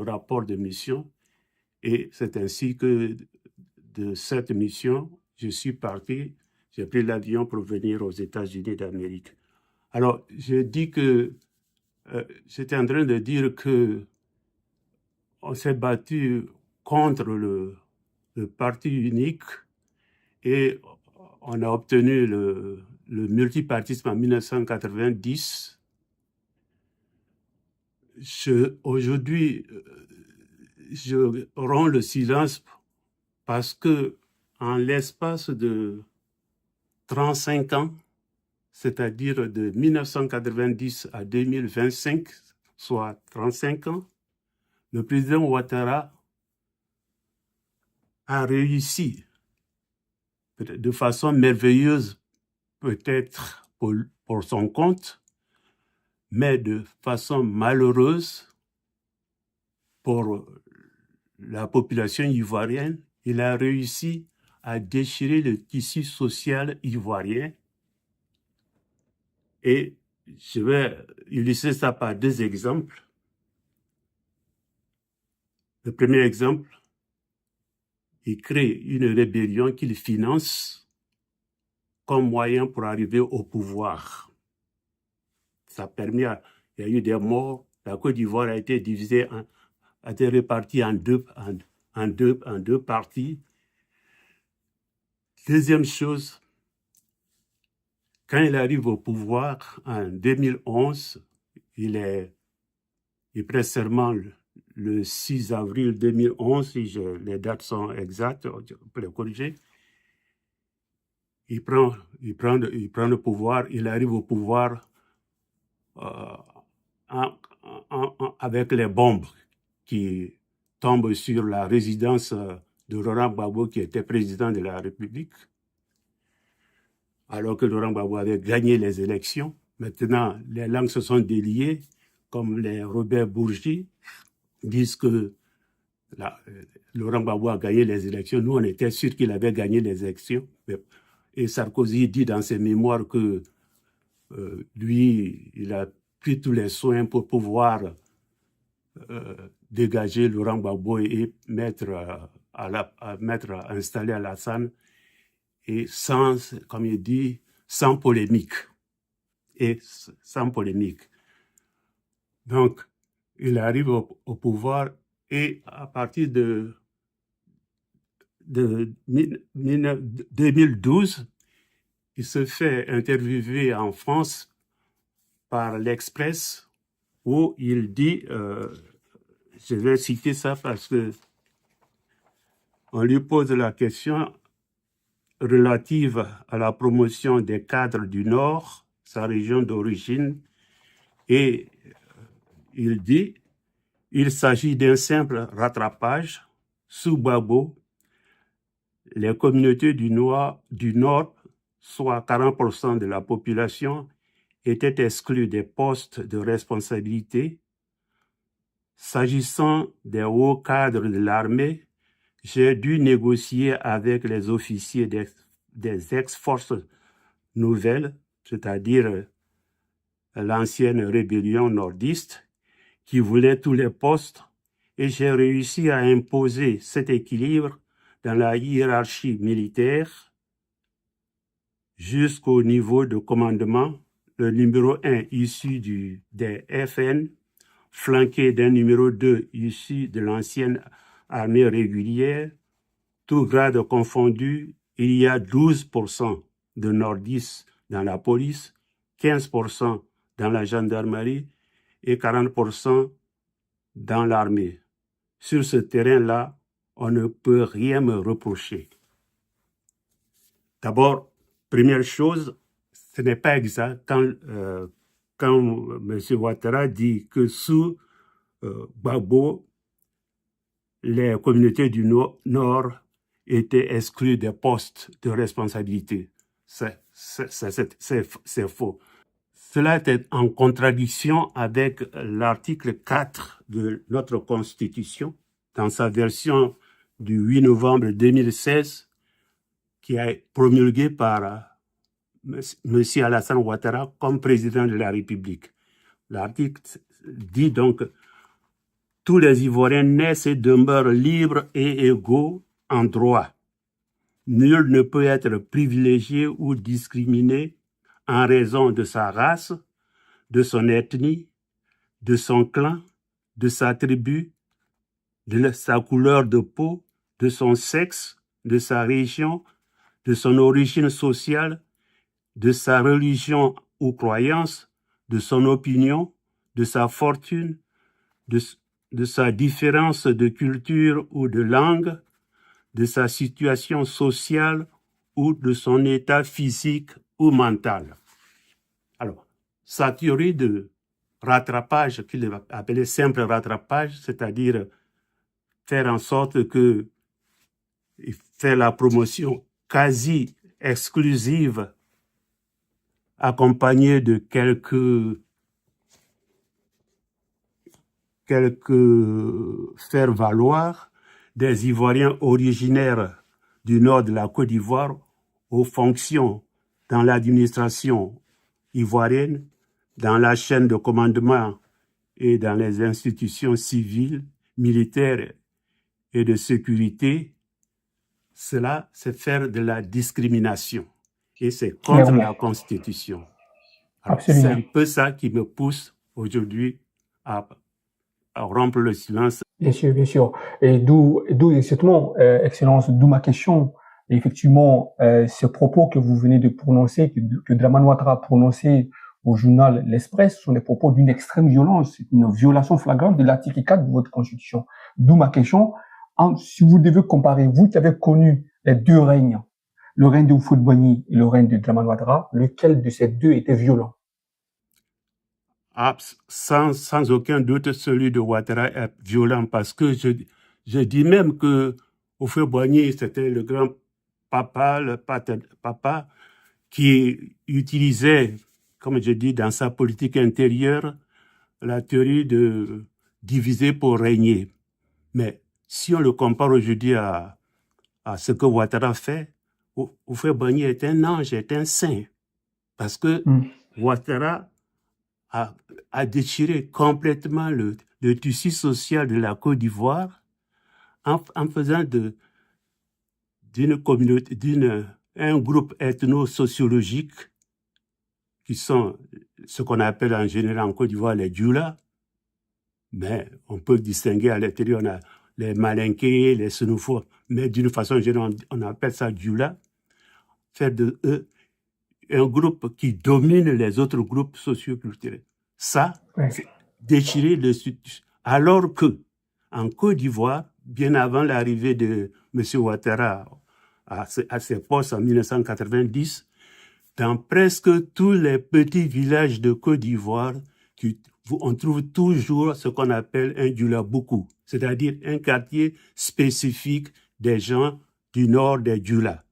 rapport de mission. Et c'est ainsi que de cette mission, je suis parti, j'ai pris l'avion pour venir aux États-Unis d'Amérique. Alors, je dis que j'étais en train de dire que on s'est battu contre le parti unique et on a obtenu le multipartisme en 1990. Aujourd'hui, je romps le silence parce que en l'espace de 35 ans, c'est-à-dire de 1990 à 2025, soit 35 ans, le président Ouattara a réussi de façon merveilleuse, peut-être pour son compte, mais de façon malheureuse pour la population ivoirienne. Il a réussi à déchirer le tissu social ivoirien. Et je vais illustrer ça par deux exemples. Le premier exemple, il crée une rébellion qu'il finance comme moyen pour arriver au pouvoir. Ça permet, il y a eu des morts, la Côte d'Ivoire a été divisée, a été répartie en deux parties. Deuxième chose, quand il arrive au pouvoir en 2011, il prête serment le 6 avril 2011, si les dates sont exactes, on peut les corriger. Il prend le pouvoir, il arrive au pouvoir avec les bombes qui tombent sur la résidence de Laurent Gbagbo, qui était président de la République, alors que Laurent Gbagbo avait gagné les élections. Maintenant, les langues se sont déliées, comme les Robert Bourgi disent que Laurent Gbagbo a gagné les élections. Nous, on était sûrs qu'il avait gagné les élections. Et Sarkozy dit dans ses mémoires que lui, il a pris tous les soins pour pouvoir dégager Laurent Gbagbo et installer Alassane, et sans, comme il dit, sans polémique. Donc, il arrive au pouvoir et à partir de 2012, il se fait interviewer en France par l'Express où il dit, je vais citer ça parce que on lui pose la question relative à la promotion des cadres du Nord, sa région d'origine, et il dit, il s'agit d'un simple rattrapage. Sous Gbagbo, les communautés du Nord, soit 40% de la population, étaient exclues des postes de responsabilité. S'agissant des hauts cadres de l'armée, j'ai dû négocier avec les officiers des ex-forces nouvelles, c'est-à-dire l'ancienne rébellion nordiste, qui voulaient tous les postes, et j'ai réussi à imposer cet équilibre dans la hiérarchie militaire jusqu'au niveau de commandement, le numéro 1 issu des FN, flanqué d'un numéro 2 issu de l'ancienne armée régulière, tout grade confondu, il y a 12% de nordistes dans la police, 15% dans la gendarmerie et 40% dans l'armée. Sur ce terrain-là, on ne peut rien me reprocher. D'abord, première chose, ce n'est pas exact quand M. Ouattara dit que sous Gbagbo, les communautés du Nord étaient exclues des postes de responsabilité. C'est faux. Cela était en contradiction avec l'article 4 de notre Constitution, dans sa version du 8 novembre 2016, qui a été promulguée par M. Alassane Ouattara comme président de la République. L'article dit donc tous les Ivoiriens naissent et demeurent libres et égaux en droit. Nul ne peut être privilégié ou discriminé en raison de sa race, de son ethnie, de son clan, de sa tribu, de sa couleur de peau, de son sexe, de sa région, de son origine sociale, de sa religion ou croyance, de son opinion, de sa fortune, de sa différence de culture ou de langue, de sa situation sociale ou de son état physique ou mental. Alors, sa théorie de rattrapage, qu'il appelait simple rattrapage, c'est-à-dire faire en sorte que faire la promotion quasi exclusive accompagnée de quelques faire-valoir des Ivoiriens originaires du nord de la Côte d'Ivoire aux fonctions dans l'administration ivoirienne, dans la chaîne de commandement et dans les institutions civiles, militaires et de sécurité. Cela, c'est faire de la discrimination et c'est contre Clairement. la Constitution. Alors, c'est Absolument. un peu ça qui me pousse aujourd'hui à rompre le silence. Bien sûr, bien sûr. Et d'où exactement, Excellence, d'où ma question. Et effectivement, ces propos que vous venez de prononcer, que Dramane Ouattara a prononcé au journal L'Express, sont des propos d'une extrême violence, une violation flagrante de l'article 4 de votre Constitution. D'où ma question. Si vous devez comparer, vous qui avez connu les deux règnes, le règne de Houphouët-Boigny et le règne de Dramane Ouattara, lequel de ces deux était violent? Sans aucun doute, celui de Ouattara est violent parce que je dis même que Houphouët-Boigny, c'était le grand papa, le papa qui utilisait, comme je dis, dans sa politique intérieure, la théorie de diviser pour régner. Mais si on le compare aujourd'hui à ce que Ouattara fait, Houphouët-Boigny est un ange, est un saint. Parce que Ouattara a déchiré complètement le tissu social de la Côte d'Ivoire en faisant d'une communauté, un groupe ethno-sociologique qui sont ce qu'on appelle en général en Côte d'Ivoire les Djoula, mais on peut distinguer à l'intérieur, on a les Malinké, les Sénoufos, mais d'une façon générale, on appelle ça Djoula, faire de eux un groupe qui domine les autres groupes socioculturels. Ça, c'est déchirer le sud. Alors que, en Côte d'Ivoire, bien avant l'arrivée de M. Ouattara à ses postes en 1990, dans presque tous les petits villages de Côte d'Ivoire, on trouve toujours ce qu'on appelle un Djoula-Boukou, c'est-à-dire un quartier spécifique des gens du nord des Djoula.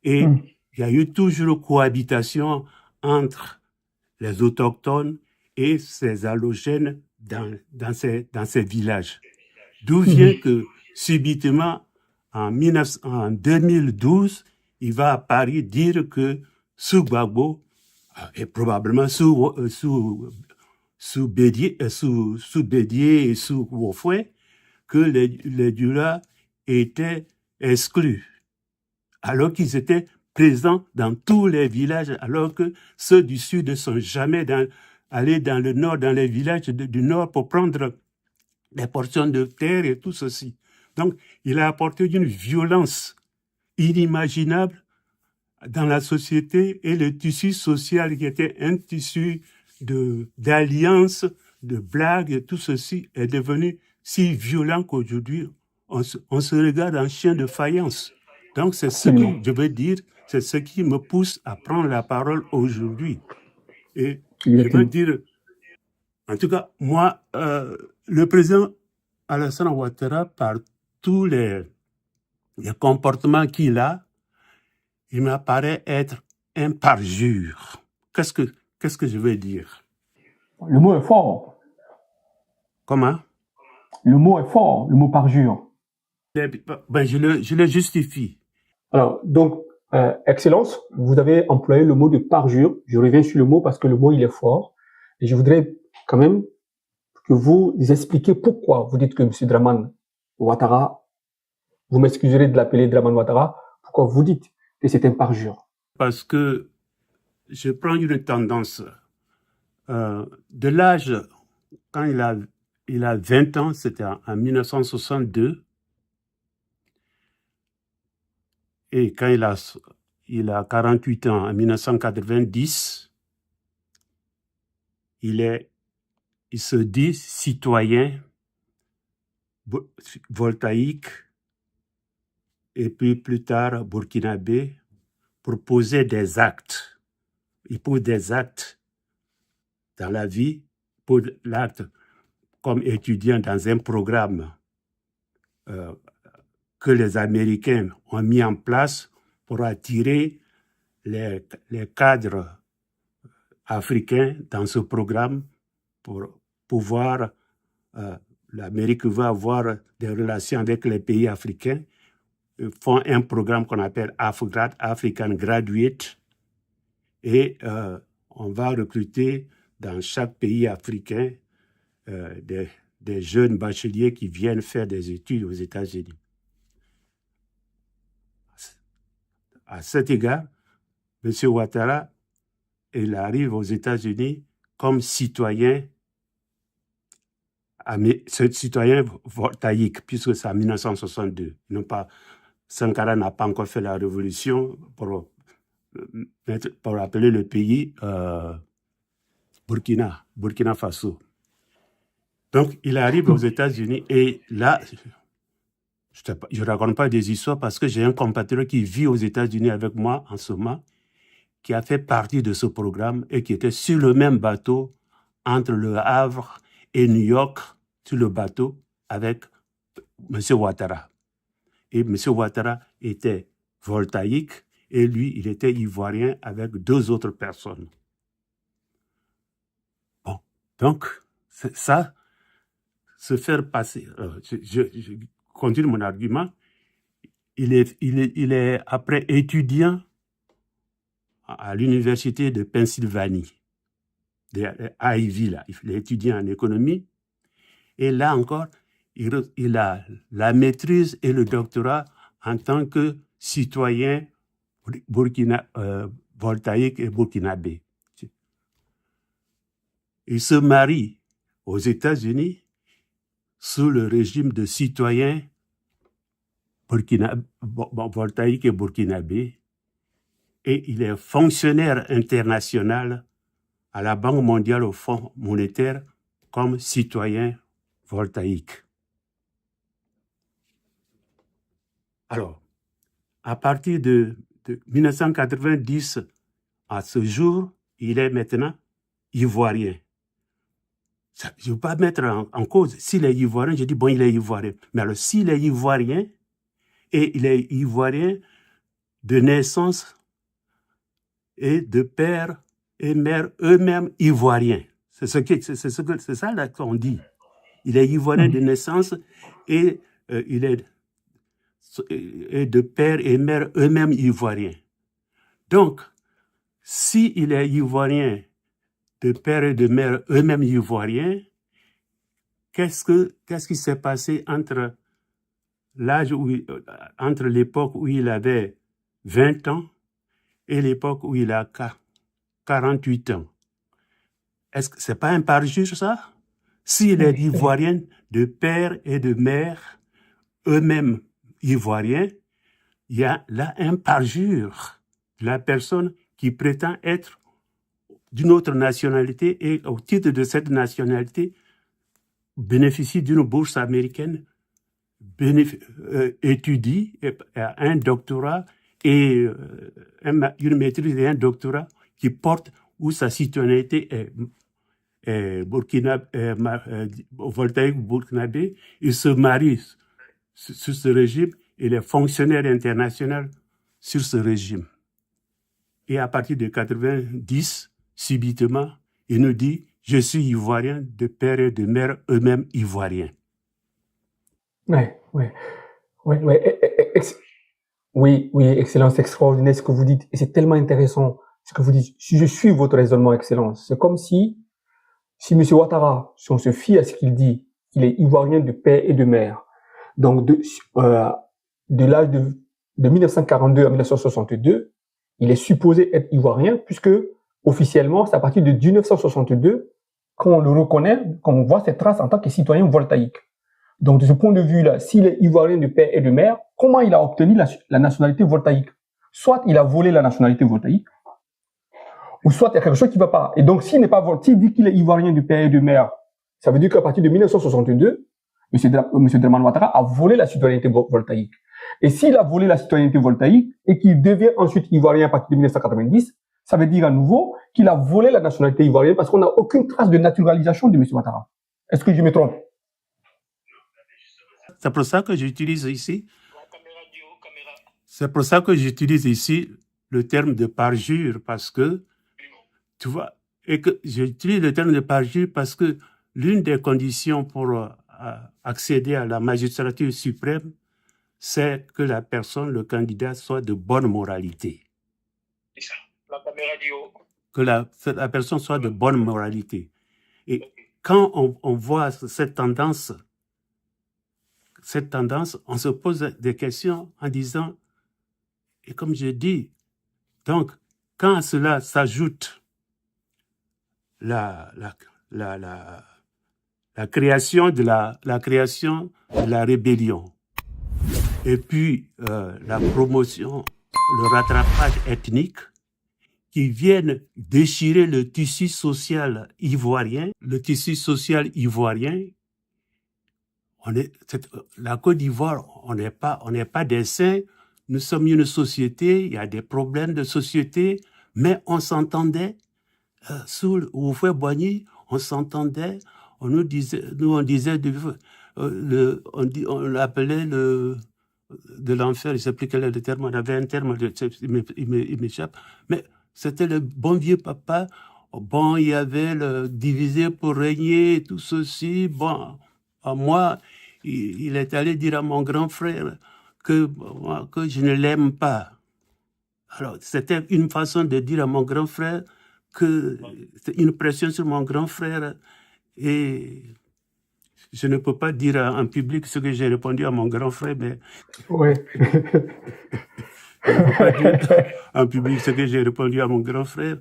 Et il y a eu toujours cohabitation entre les autochtones et ces allogènes dans ces villages. D'où vient que, subitement, en 2012, il va à Paris dire que sous Gbagbo, et probablement sous Bédié et sous Wofoué, que les Djoula étaient exclus, alors qu'ils étaient présents dans tous les villages, alors que ceux du sud ne sont jamais allés dans le nord, dans les villages du nord pour prendre des portions de terre et tout ceci. Donc, il a apporté une violence inimaginable dans la société et le tissu social qui était un tissu d'alliance, de blagues et tout ceci est devenu si violent qu'aujourd'hui, on se regarde en chien de faïence. Donc, c'est ce que je veux dire, c'est ce qui me pousse à prendre la parole aujourd'hui. Et je veux dire, en tout cas, moi, le président Alassane Ouattara, par tous les comportements qu'il a, il m'apparaît être un parjure. Qu'est-ce que je veux dire? Le mot est fort. Comment? Le mot est fort, le mot parjure. Ben, je le justifie. Alors, donc, Excellence, vous avez employé le mot de parjure. Je reviens sur le mot parce que le mot, il est fort. Et je voudrais quand même que vous expliquez pourquoi vous dites que M. Dramane Ouattara, vous m'excuserez de l'appeler Dramane Ouattara, pourquoi vous dites que c'est un parjure? Parce que je prends une tendance de l'âge, quand il a 20 ans, c'était en 1962, et quand il a 48 ans, en 1990, il se dit citoyen voltaïque, et puis plus tard burkinabé, pour poser des actes. Il pose des actes dans la vie, pour l'acte comme étudiant dans un programme que les Américains ont mis en place pour attirer les cadres africains dans ce programme pour pouvoir, l'Amérique veut avoir des relations avec les pays africains. Ils font un programme qu'on appelle AFGRAD, African Graduate, et on va recruter dans chaque pays africain des jeunes bacheliers qui viennent faire des études aux États-Unis. À cet égard, M. Ouattara, il arrive aux États-Unis comme citoyen voltaïque, puisque c'est en 1962. Sankara n'a pas encore fait la révolution pour appeler le pays Burkina Faso. Donc, il arrive aux États-Unis et là, je ne raconte pas des histoires parce que j'ai un compatriote qui vit aux États-Unis avec moi en ce moment, qui a fait partie de ce programme et qui était sur le même bateau entre Le Havre et New York, sur le bateau avec M. Ouattara. Et M. Ouattara était voltaïque et lui, il était ivoirien avec 2 autres personnes. Bon, donc, ça, se faire passer. Je continue mon argument. Il est après étudiant à l'université de Pennsylvanie, de Ivy, là. Il est étudiant en économie. Et là encore, il a la maîtrise et le doctorat en tant que citoyen voltaïque et burkinabé. Il se marie aux États-Unis sous le régime de citoyen voltaïque et burkinabé, et il est fonctionnaire international à la Banque mondiale, au Fonds monétaire, comme citoyen voltaïque. Alors, à partir de 1990 à ce jour, il est maintenant ivoirien. Je ne veux pas mettre en cause. S'il est ivoirien, je dis, bon, il est ivoirien. Mais alors, s'il est ivoirien, et il est ivoirien de naissance et de père et mère eux-mêmes ivoiriens. C'est ça là qu'on dit. Il est ivoirien de naissance et il est de père et mère eux-mêmes ivoiriens. Donc, s'il est ivoirien de père et de mère eux-mêmes ivoiriens, qu'est-ce qui s'est passé entre l'époque où il avait 20 ans et l'époque où il a 48 ans? Est-ce que c'est pas un parjure, ça? S'il est ivoirien de père et de mère eux-mêmes ivoiriens, il y a là un parjure de la personne qui prétend être d'une autre nationalité et au titre de cette nationalité bénéficie d'une bourse américaine, étudie, a un doctorat et une maîtrise et un doctorat qui porte où sa citoyenneté est voltaïque burkinabé. Il se marie sur ce régime, il est fonctionnaire international sur ce régime. Et à partir de 90, subitement, il nous dit « Je suis ivoirien de père et de mère eux-mêmes ivoiriens ». Oui, Excellence, c'est extraordinaire ce que vous dites. Et c'est tellement intéressant ce que vous dites. Si je suis votre raisonnement, Excellence, c'est comme si si M. Ouattara, si on se fie à ce qu'il dit, qu'il est ivoirien de père et de mère, donc de l'âge de 1942 à 1962, il est supposé être ivoirien, puisque officiellement, c'est à partir de 1962 qu'on le reconnaît, qu'on voit ses traces en tant que citoyen voltaïque. Donc, de ce point de vue-là, s'il est ivoirien de père et de mère, comment il a obtenu la nationalité voltaïque? Soit il a volé la nationalité voltaïque, ou soit il y a quelque chose qui ne va pas. Et donc, s'il dit qu'il est ivoirien de père et de mère, ça veut dire qu'à partir de 1962, M. Dramane Ouattara a volé la citoyenneté voltaïque. Et s'il a volé la citoyenneté voltaïque et qu'il devient ensuite ivoirien à partir de 1990, ça veut dire à nouveau qu'il a volé la nationalité ivoirienne parce qu'on n'a aucune trace de naturalisation de M. Ouattara. Est-ce que je me trompe? C'est pour ça que j'utilise ici. C'est pour ça que j'utilise ici le terme de parjure, parce que, tu vois, et que j'utilise le terme de parjure parce que l'une des conditions pour accéder à la magistrature suprême, c'est que la personne, le candidat, soit de bonne moralité. C'est ça. La caméra dit haut. Que la personne soit de bonne moralité. Et quand on voit cette tendance, on se pose des questions en disant, et comme je dis, donc, quand à cela s'ajoute la création de la rébellion, et puis la promotion, le rattrapage ethnique, qui viennent déchirer le tissu social ivoirien. Le tissu social ivoirien, la Côte d'Ivoire, on n'est pas des saints. Nous sommes une société, il y a des problèmes de société, mais on s'entendait. Sous Houphouët-Boigny, on s'entendait. On disait, on l'appelait de l'enfer, je ne sais plus quel est le terme, on avait un terme, il m'échappe, mais c'était le bon vieux papa. Bon, il y avait le diviser pour régner, tout ceci. Bon, à moi, il est allé dire à mon grand frère que je ne l'aime pas. Alors, c'était une façon de dire à mon grand frère que c'est une pression sur mon grand frère. Et je ne peux pas dire en public ce que j'ai répondu à mon grand frère, mais... Oui. Je ne peux pas dire en public ce que j'ai répondu à mon grand frère,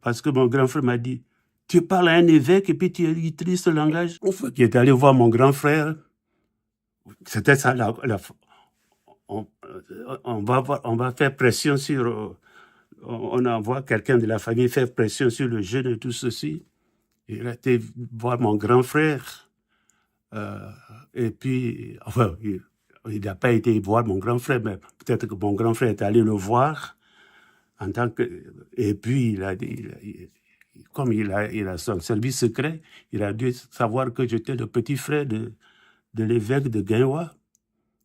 parce que mon grand frère m'a dit, tu parles à un évêque et puis tu utilises ce langage. Qui est allé voir mon grand frère. C'était ça, on va faire pression sur... On envoie quelqu'un de la famille faire pression sur le jeune et tout ceci. Il a été voir mon grand frère. Et puis, enfin, il n'a pas été voir mon grand frère, mais peut-être que mon grand frère est allé le voir en tant que... Et puis, comme il a son service secret, il a dû savoir que j'étais le petit frère de l'évêque de Guinwa.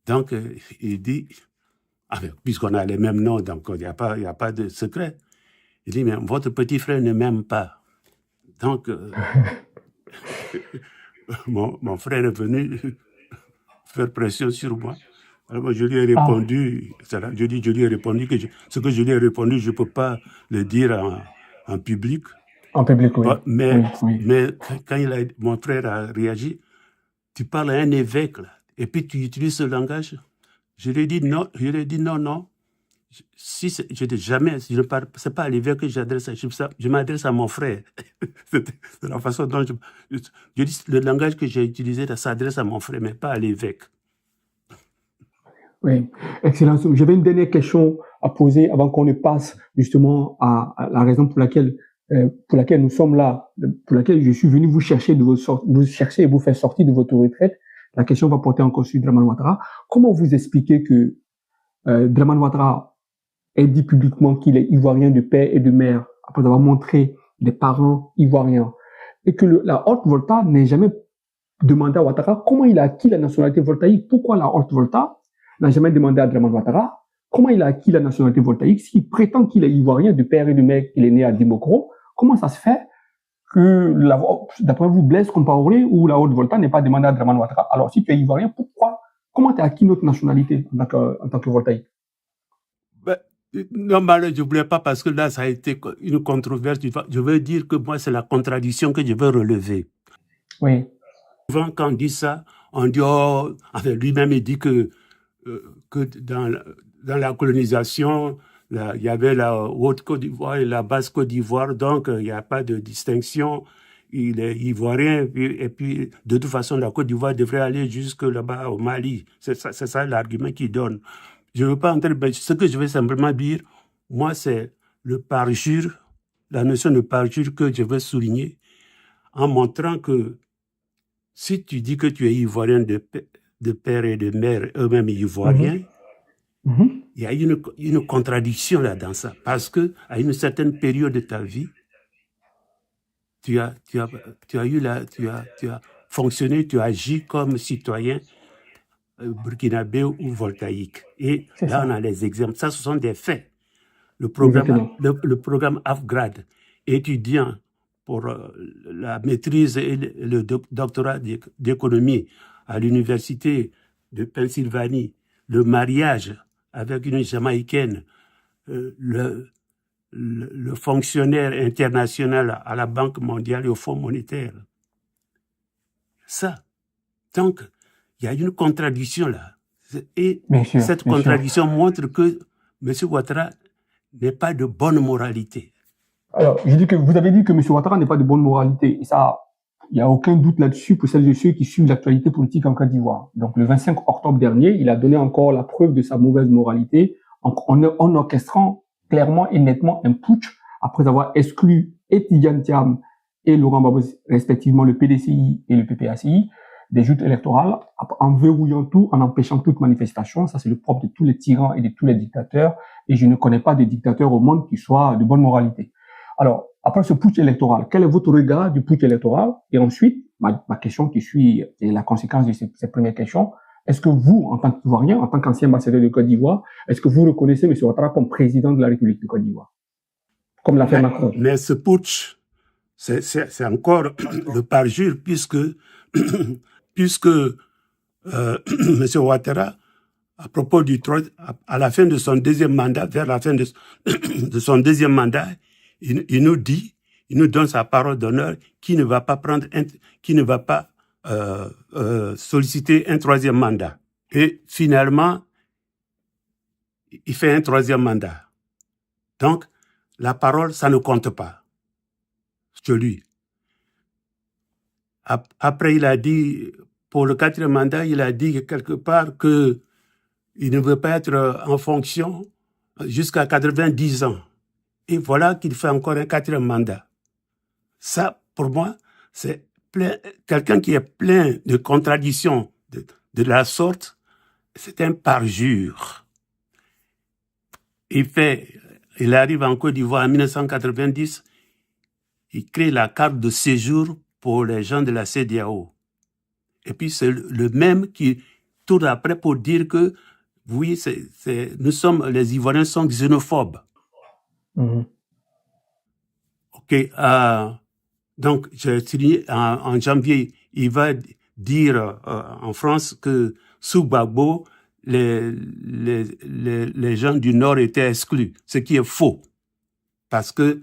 Donc, il dit, puisqu'on a les mêmes noms, donc il n'y a pas de secret. Il dit, mais votre petit frère ne m'aime pas. Donc, mon frère est venu faire pression sur moi. Alors, je lui ai répondu, je lui ai répondu que ce que je lui ai répondu, je ne peux pas le dire en public. En public, oui. Mais quand mon frère a réagi, tu parles à un évêque, là, et puis tu utilises ce langage. Je lui ai dit non. Si c'est pas à l'évêque que j'adresse, je m'adresse à mon frère. C'est la façon dont je dis, le langage que j'ai utilisé, ça s'adresse à mon frère, mais pas à l'évêque. Oui, Excellence. J'avais une dernière question à poser avant qu'on ne passe justement à la raison pour laquelle nous sommes là, pour laquelle je suis venu vous chercher et vous faire sortir de votre retraite. La question va porter encore sur Dramane Ouattara. Comment vous expliquez que Dramane Ouattara ait dit publiquement qu'il est ivoirien de père et de mère après avoir montré des parents ivoiriens et que la Haute Volta n'ait jamais demandé à Ouattara comment il a acquis la nationalité voltaïque? Pourquoi la Haute Volta n'a jamais demandé à Dramane Ouattara comment il a acquis la nationalité voltaïque s'il prétend qu'il est ivoirien de père et de mère, qu'il est né à Dimokro? Comment ça se fait que, d'après vous, Blaise Compaoré ou la Haute Volta n'est pas demandé à Dramane Ouattara? Alors, si tu es ivoirien, comment tu as acquis notre nationalité en tant que voltaïque? Non, mais je ne voulais pas parce que là, ça a été une controverse. Je veux dire que moi, c'est la contradiction que je veux relever. Oui. Souvent, quand on dit ça, on dit, oh, enfin, lui-même, il dit que dans la colonisation, il y avait la Haute Côte d'Ivoire et la Basse Côte d'Ivoire, donc il n'y a pas de distinction. Il est ivoirien, et puis de toute façon, la Côte d'Ivoire devrait aller jusque là-bas au Mali. C'est ça l'argument qu'il donne. Je ne veux pas entrer, mais ce que je veux simplement dire, moi, c'est le parjure, la notion de parjure que je veux souligner, en montrant que si tu dis que tu es ivoirien de père et de mère, eux-mêmes ivoiriens, il y a une contradiction là dans ça. Parce que à une certaine période de ta vie, tu as fonctionné, tu as agi comme citoyen burkinabé ou voltaïque. Et C'est là, ça. on a les exemples. Ça, ce sont des faits. Le programme Afgrad, étudiant pour la maîtrise et le doctorat d'économie à l'université de Pennsylvanie, le mariage avec une Jamaïcaine, le fonctionnaire international à la Banque mondiale et au Fonds monétaire. Ça. Donc, il y a une contradiction là. Et cette contradiction montre que M. Ouattara n'est pas de bonne moralité. Alors, vous avez dit que M. Ouattara n'est pas de bonne moralité. Et ça, il n'y a aucun doute là-dessus pour celles et ceux qui suivent l'actualité politique en Côte d'Ivoire. Donc, le 25 octobre dernier, il a donné encore la preuve de sa mauvaise moralité en orchestrant clairement et nettement un putsch après avoir exclu Tidjane Thiam et Laurent Gbagbo, respectivement le PDCI et le PPACI, des joutes électorales, en verrouillant tout, en empêchant toute manifestation. Ça, c'est le propre de tous les tyrans et de tous les dictateurs. Et je ne connais pas de dictateur au monde qui soit de bonne moralité. Alors, après ce putsch électoral, quel est votre regard du putsch électoral? Et ensuite, ma question qui suit est la conséquence de cette première question. Est-ce que vous, en tant qu'Ivoirien, en tant qu'ancien ambassadeur de Côte d'Ivoire, est-ce que vous reconnaissez M. Ouattara comme président de la République de Côte d'Ivoire? Comme l'a fait Macron. Mais ce putsch, c'est encore le parjure puisque M. Ouattara, à propos à la fin de son deuxième mandat, vers la fin de son deuxième mandat, il nous donne sa parole d'honneur qu'il ne va pas solliciter un troisième mandat. Et finalement, il fait un troisième mandat. Donc, la parole, ça ne compte pas. Sur lui. Après, il a dit, pour le quatrième mandat, il a dit quelque part que il ne veut pas être en fonction jusqu'à 90 ans. Et voilà qu'il fait encore un quatrième mandat. Ça, pour moi, c'est quelqu'un qui est plein de contradictions de la sorte, c'est un parjure. Il arrive en Côte d'Ivoire en 1990, il crée la carte de séjour pour les gens de la CEDEAO. Et puis c'est le même qui tourne après pour dire que oui, les Ivoiriens sont xénophobes. Ok. Donc, j'ai signé en janvier, il va dire en France que sous Gbagbo, les gens du Nord étaient exclus, ce qui est faux. Parce que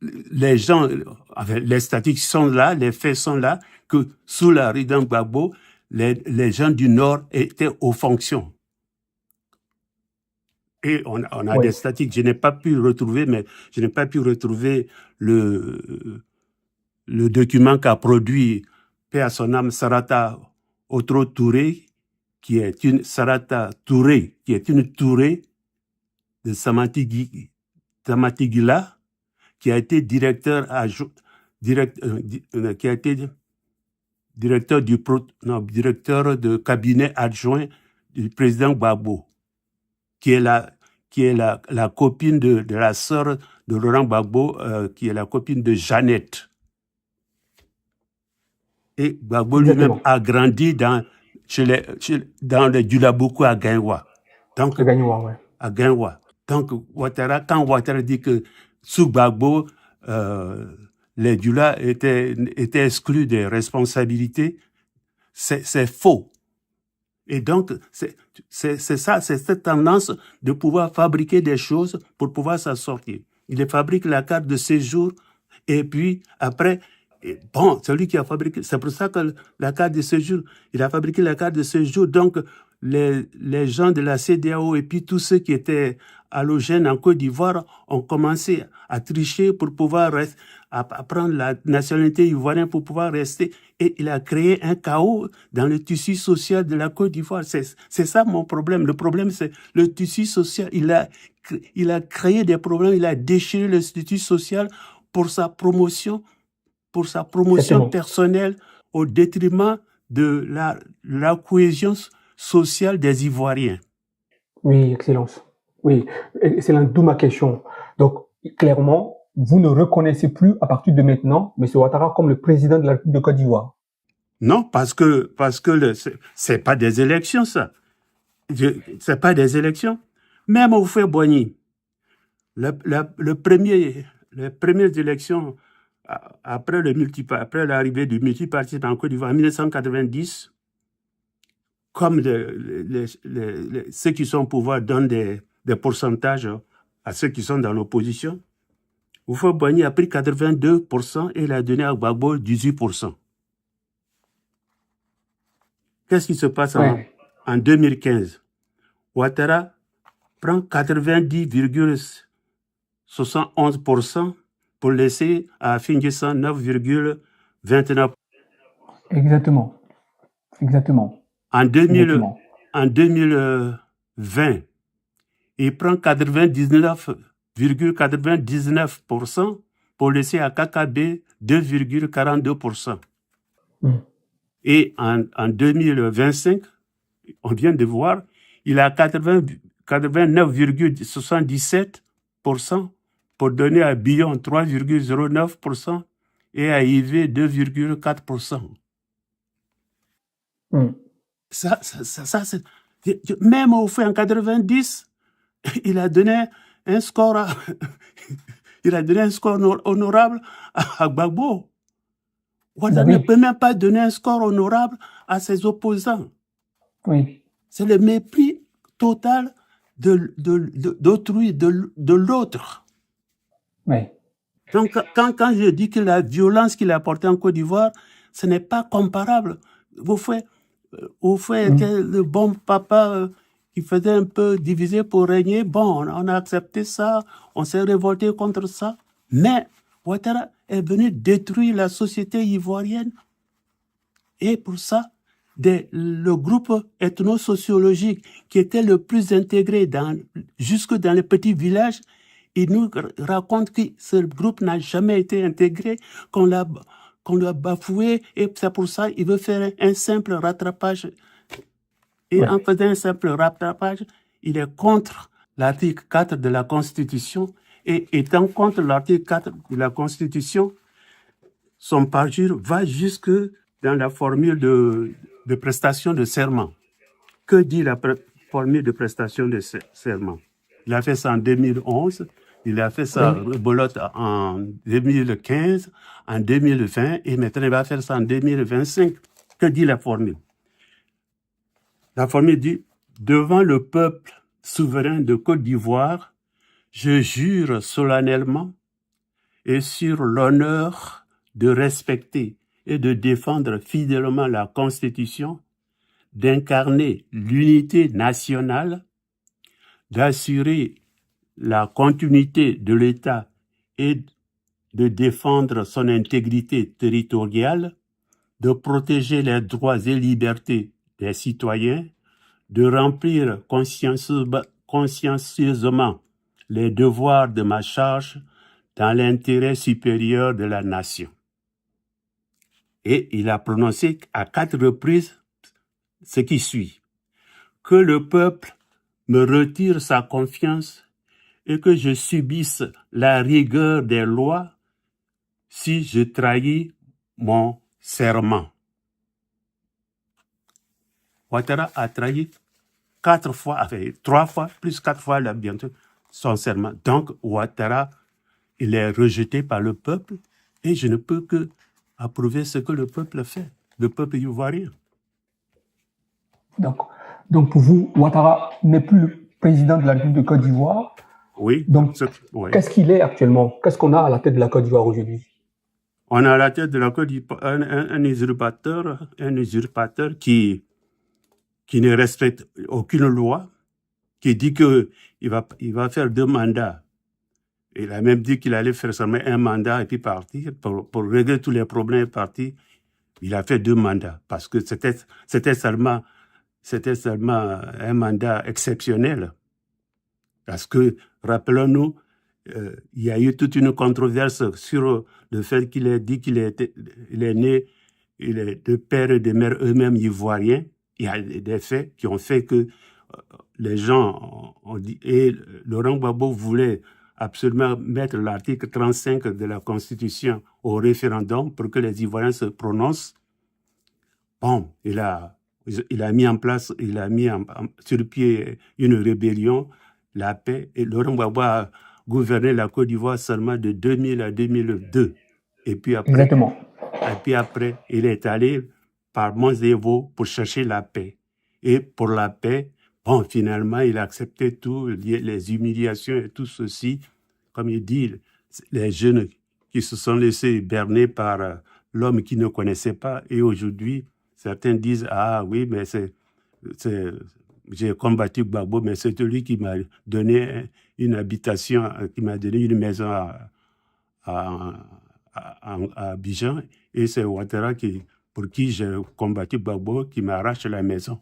les gens, les statistiques sont là, les faits sont là, que sous la régime Gbagbo, les gens du Nord étaient aux fonctions. Et on a des statistiques, je n'ai pas pu retrouver le document qu'a produit, paix à son âme, Sarata Otro Touré, qui est une Touré de Samatigila, qui a été directeur de cabinet adjoint du président Gbagbo, qui est la copine de la sœur de Laurent Gbagbo, qui est la copine de Jeannette. Et Gbagbo lui-même a grandi dans les Djulaboku à Gaïwa. Donc, à Gaïwa. Donc, quand Ouattara dit que sous Gbagbo, les Djula étaient exclus des responsabilités, c'est faux. Et donc, c'est ça, c'est cette tendance de pouvoir fabriquer des choses pour pouvoir s'en sortir. Il fabrique la carte de séjour et puis après, bon, celui qui a fabriqué, c'est pour ça que la carte de séjour, il a fabriqué la carte de séjour. Donc, les gens de la CEDEAO et puis tous ceux qui étaient allogènes en Côte d'Ivoire ont commencé à tricher pour pouvoir à prendre la nationalité ivoirienne pour pouvoir rester. Et il a créé un chaos dans le tissu social de la Côte d'Ivoire. C'est ça mon problème. Le problème, c'est le tissu social. Il a créé des problèmes, il a déchiré le tissu social pour sa promotion Exactement. personnelle au détriment de la cohésion sociale des Ivoiriens. Oui, Excellence. Oui, Excellence, d'où ma question. Donc, clairement, vous ne reconnaissez plus à partir de maintenant M. Ouattara comme le président de la République de Côte d'Ivoire. Non, parce que c'est pas des élections, ça. C'est pas des élections. Même au Boigny, les premières élections après l'arrivée du multipartisme en Côte d'Ivoire en 1990, comme ceux qui sont au pouvoir donnent des pourcentages à ceux qui sont dans l'opposition, Oufo Boigny a pris 82% et il a donné à Gbagbo 18%. Qu'est-ce qui se passe en 2015? Ouattara prend 90,71% pour laisser à Fingessa 9,29%. Exactement. En 2020, il prend 99,99% pour laisser à KKB 2,42%. Et en 2025, on vient de voir, il a 89,77% pour donner à Billon 3,09% et à IV 2,4%. Ça, c'est... Même au fait, en 90, il a donné un score honorable à Gbagbo. Ouattara ne peut même pas donner un score honorable à ses opposants. Oui. C'est le mépris total d'autrui, de l'autre. Oui. Donc, quand je dis que la violence qu'il a apportée en Côte d'Ivoire, ce n'est pas comparable. Au fait, était le bon papa qui faisait un peu diviser pour régner. Bon, on a accepté ça, on s'est révolté contre ça. Mais Ouattara est venu détruire la société ivoirienne. Et pour ça, le groupe ethno-sociologique qui était le plus intégré jusque dans les petits villages, il nous raconte que ce groupe n'a jamais été intégré, qu'on l'a bafoué, et c'est pour ça qu'il veut faire un simple rattrapage. Et en faisant un simple rattrapage, il est contre l'article 4 de la Constitution, et étant contre l'article 4 de la Constitution, son parjure va jusque dans la formule de prestation de serment. Que dit la formule de prestation de serment? Il a fait ça en 2011, il a fait ça rebolote en 2015, en 2020, et maintenant il va faire ça en 2025. Que dit la formule? La formule dit « Devant le peuple souverain de Côte d'Ivoire, je jure solennellement et sur l'honneur de respecter et de défendre fidèlement la Constitution, d'incarner l'unité nationale, d'assurer la continuité de l'État et de défendre son intégrité territoriale, de protéger les droits et libertés des citoyens, de remplir consciencieusement les devoirs de ma charge dans l'intérêt supérieur de la nation. » Et il a prononcé à 4 reprises ce qui suit. Que le peuple me retire sa confiance et que je subisse la rigueur des lois si je trahis mon serment. Ouattara a trahi 4 fois, enfin 3 fois, plus 4 fois là, bientôt, son serment. Donc Ouattara, il est rejeté par le peuple et je ne peux que approuver ce que le peuple fait, le peuple ivoirien. Donc, Donc pour vous, Ouattara n'est plus le président de la République de Côte d'Ivoire. Oui. Donc, Oui. qu'est-ce qu'il est actuellement? Qu'est-ce qu'on a à la tête de la Côte d'Ivoire aujourd'hui? On a à la tête de la Côte d'Ivoire un usurpateur qui ne respecte aucune loi, qui dit que il va faire 2 mandats. Il a même dit qu'il allait faire seulement 1 mandat et puis partir pour régler tous les problèmes et partir. Il a fait 2 mandats parce que c'était seulement un mandat exceptionnel. Parce que, rappelons-nous, il y a eu toute une controverse sur le fait qu'il ait dit qu'il est né, il est de père et de mère eux-mêmes ivoiriens. Il y a des faits qui ont fait que les gens ont dit, et Laurent Gbagbo voulait absolument mettre l'article 35 de la Constitution au référendum pour que les Ivoiriens se prononcent. Bon, il a mis en place, sur pied une rébellion, la paix, et Laurent Gbagbo a gouverné la Côte d'Ivoire seulement de 2000 à 2002. Et puis après, Exactement. Il est allé par Monts-et-Vaux pour chercher la paix. Et pour la paix, bon, finalement, il a accepté tout, les humiliations et tout ceci. Comme il dit, les jeunes qui se sont laissés berner par l'homme qu'ils ne connaissaient pas. Et aujourd'hui, certains disent, ah oui, mais j'ai combattu Gbagbo, mais c'est lui qui m'a donné une habitation, qui m'a donné une maison à Abidjan. Et c'est Ouattara pour qui j'ai combattu Gbagbo qui m'arrache la maison.